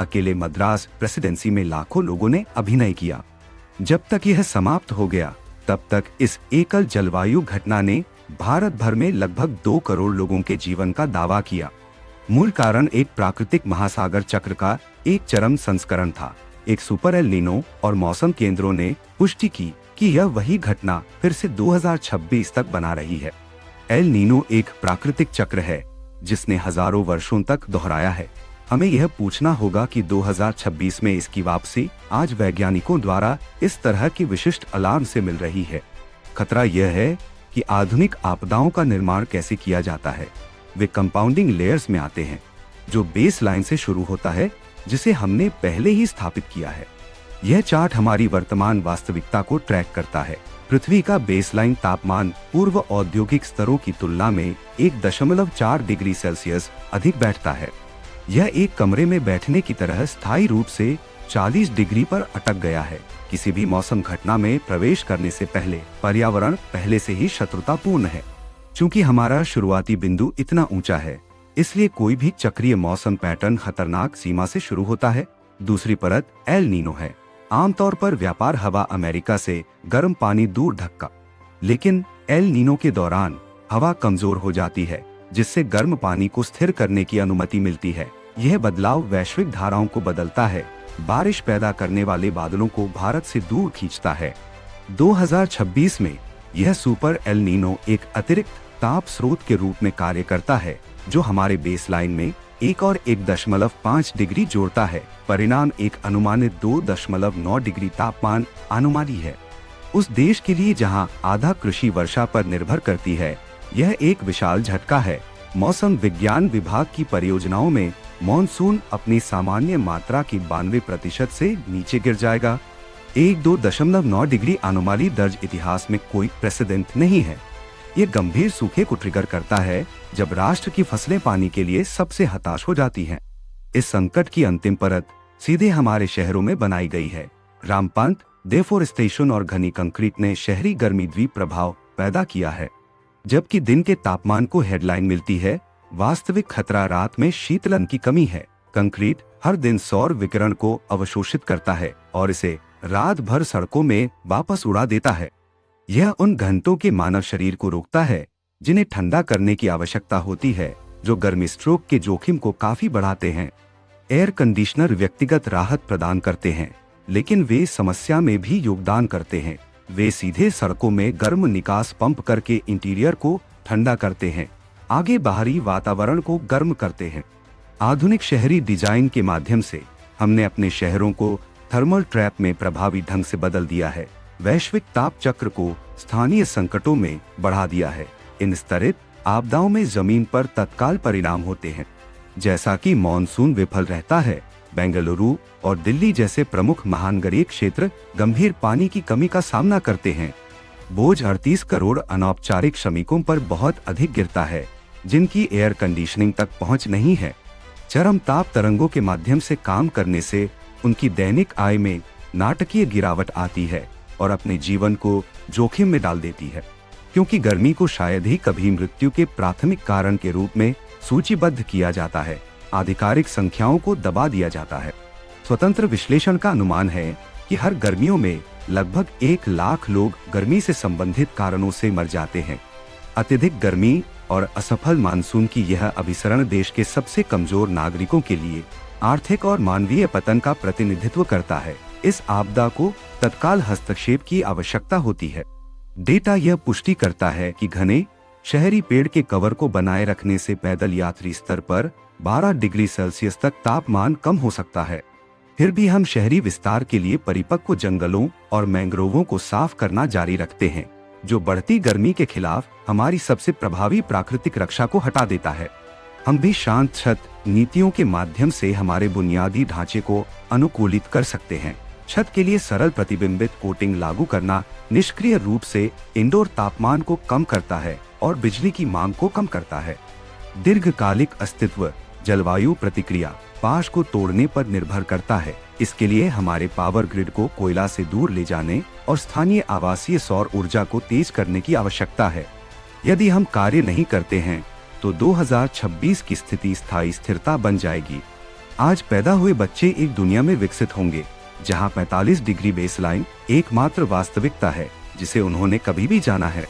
अकेले मद्रास प्रेसिडेंसी में लाखों लोगों ने अभिनय किया। जब तक यह समाप्त हो गया तब तक इस एकल जलवायु घटना ने भारत भर में लगभग 2 करोड़ लोगों के जीवन का दावा किया। मूल कारण एक प्राकृतिक महासागर चक्र का एक चरम संस्करण था। एक सुपर एल नीनो और मौसम केंद्रों ने पुष्टि की कि यह वही घटना फिर से 2026 तक बना रही है। एल नीनो एक प्राकृतिक चक्र है जिसने हजारों वर्षों तक दोहराया है। हमें यह पूछना होगा कि 2026 में इसकी वापसी आज वैज्ञानिकों द्वारा इस तरह की विशिष्ट अलार्म से मिल रही है। खतरा यह है कि आधुनिक आपदाओं का निर्माण कैसे किया जाता है। वे कंपाउंडिंग लेयर्स में आते हैं, जो बेस लाइन से शुरू होता है जिसे हमने पहले ही स्थापित किया है। यह चार्ट हमारी वर्तमान वास्तविकता को ट्रैक करता है। पृथ्वी का बेसलाइन तापमान पूर्व औद्योगिक स्तरों की तुलना में 1.4 डिग्री सेल्सियस अधिक बैठता है। यह एक कमरे में बैठने की तरह स्थायी रूप से 40 डिग्री पर अटक गया है। किसी भी मौसम घटना में प्रवेश करने से पहले पर्यावरण पहले से ही शत्रुतापूर्ण है। चूंकि हमारा शुरुआती बिंदु इतना ऊंचा है, इसलिए कोई भी चक्रीय मौसम पैटर्न खतरनाक सीमा से शुरू होता है। दूसरी परत एल नीनो है। आमतौर पर व्यापार हवा अमेरिका से गर्म पानी दूर धक्का, लेकिन एल नीनो के दौरान हवा कमजोर हो जाती है, जिससे गर्म पानी को स्थिर करने की अनुमति मिलती है। यह बदलाव वैश्विक धाराओं को बदलता है, बारिश पैदा करने वाले बादलों को भारत से दूर खींचता है। 2026 में यह सुपर एल नीनो एक अतिरिक्त ताप स्रोत के रूप में कार्य करता है, जो हमारे बेसलाइन में 1.5 डिग्री जोड़ता है। परिणाम एक अनुमानित 2.9 डिग्री तापमान अनुमानी है। उस देश के लिए जहां आधा कृषि वर्षा पर निर्भर करती है, यह एक विशाल झटका है। मौसम विज्ञान विभाग की परियोजनाओं में मॉनसून अपनी सामान्य मात्रा की 92% से नीचे गिर जाएगा। 1.9 डिग्री अनुमानी दर्ज इतिहास में कोई प्रेसिडेंट नहीं है। ये गंभीर सूखे को ट्रिगर करता है जब राष्ट्र की फसलें पानी के लिए सबसे हताश हो जाती हैं। इस संकट की अंतिम परत सीधे हमारे शहरों में बनाई गई है। रामपंत, डेफोरेस्टेशन और घनी कंक्रीट ने शहरी गर्मी द्वीप प्रभाव पैदा किया है। जबकि दिन के तापमान को हेडलाइन मिलती है, वास्तविक खतरा रात में शीतलन की कमी है। कंक्रीट हर दिन सौर विकिरण को अवशोषित करता है और इसे रात भर सड़कों में वापस उड़ा देता है। यह उन घंटों के मानव शरीर को रोकता है जिन्हें ठंडा करने की आवश्यकता होती है, जो गर्मी स्ट्रोक के जोखिम को काफी बढ़ाते हैं। एयर कंडीशनर व्यक्तिगत राहत प्रदान करते हैं, लेकिन वे समस्या में भी योगदान करते हैं। वे सीधे सड़कों में गर्म निकास पंप करके इंटीरियर को ठंडा करते हैं, आगे बाहरी वातावरण को गर्म करते हैं। आधुनिक शहरी डिजाइन के माध्यम से हमने अपने शहरों को थर्मल ट्रैप में प्रभावी ढंग से बदल दिया है, वैश्विक ताप चक्र को स्थानीय संकटों में बढ़ा दिया है। इन स्तरित आपदाओं में जमीन पर तत्काल परिणाम होते हैं। जैसा कि मॉनसून विफल रहता है, बेंगलुरु और दिल्ली जैसे प्रमुख महानगरीय क्षेत्र गंभीर पानी की कमी का सामना करते हैं। बोझ 38 करोड़ अनौपचारिक श्रमिकों पर बहुत अधिक गिरता है, जिनकी एयर कंडीशनिंग तक पहुंच नहीं है। चरम ताप तरंगों के माध्यम से काम करने से उनकी दैनिक आय में नाटकीय गिरावट आती है और अपने जीवन को जोखिम में डाल देती है, क्योंकि गर्मी को शायद ही कभी मृत्यु के प्राथमिक कारण के रूप में सूचीबद्ध किया जाता है। आधिकारिक संख्याओं को दबा दिया जाता है। स्वतंत्र विश्लेषण का अनुमान है कि हर गर्मियों में लगभग 1 लाख लोग गर्मी से संबंधित कारणों से मर जाते हैं। अत्यधिक गर्मी और असफल मानसून की यह अभिसरण देश के सबसे कमजोर नागरिकों के लिए आर्थिक और मानवीय पतन का प्रतिनिधित्व करता है। इस आपदा को तत्काल हस्तक्षेप की आवश्यकता होती है। डेटा यह पुष्टि करता है कि घने शहरी पेड़ के कवर को बनाए रखने से पैदल यात्री स्तर पर 12 डिग्री सेल्सियस तक तापमान कम हो सकता है। फिर भी हम शहरी विस्तार के लिए परिपक्व जंगलों और मैंग्रोवों को साफ करना जारी रखते हैं, जो बढ़ती गर्मी के खिलाफ हमारी सबसे प्रभावी प्राकृतिक रक्षा को हटा देता है। हम भी शांत छत नीतियों के माध्यम से हमारे बुनियादी ढांचे को अनुकूलित कर सकते हैं। छत के लिए सरल प्रतिबिंबित कोटिंग लागू करना निष्क्रिय रूप से इंडोर तापमान को कम करता है और बिजली की मांग को कम करता है। दीर्घकालिक अस्तित्व जलवायु प्रतिक्रिया पाश को तोड़ने पर निर्भर करता है। इसके लिए हमारे पावर ग्रिड को कोयला से दूर ले जाने और स्थानीय आवासीय सौर ऊर्जा को तेज करने की आवश्यकता है। यदि हम कार्य नहीं करते हैं तो 2026 की स्थिति स्थायी स्थिरता बन जाएगी। आज पैदा हुए बच्चे एक दुनिया में विकसित होंगे जहां 45 डिग्री बेसलाइन एकमात्र वास्तविकता है जिसे उन्होंने कभी भी जाना है।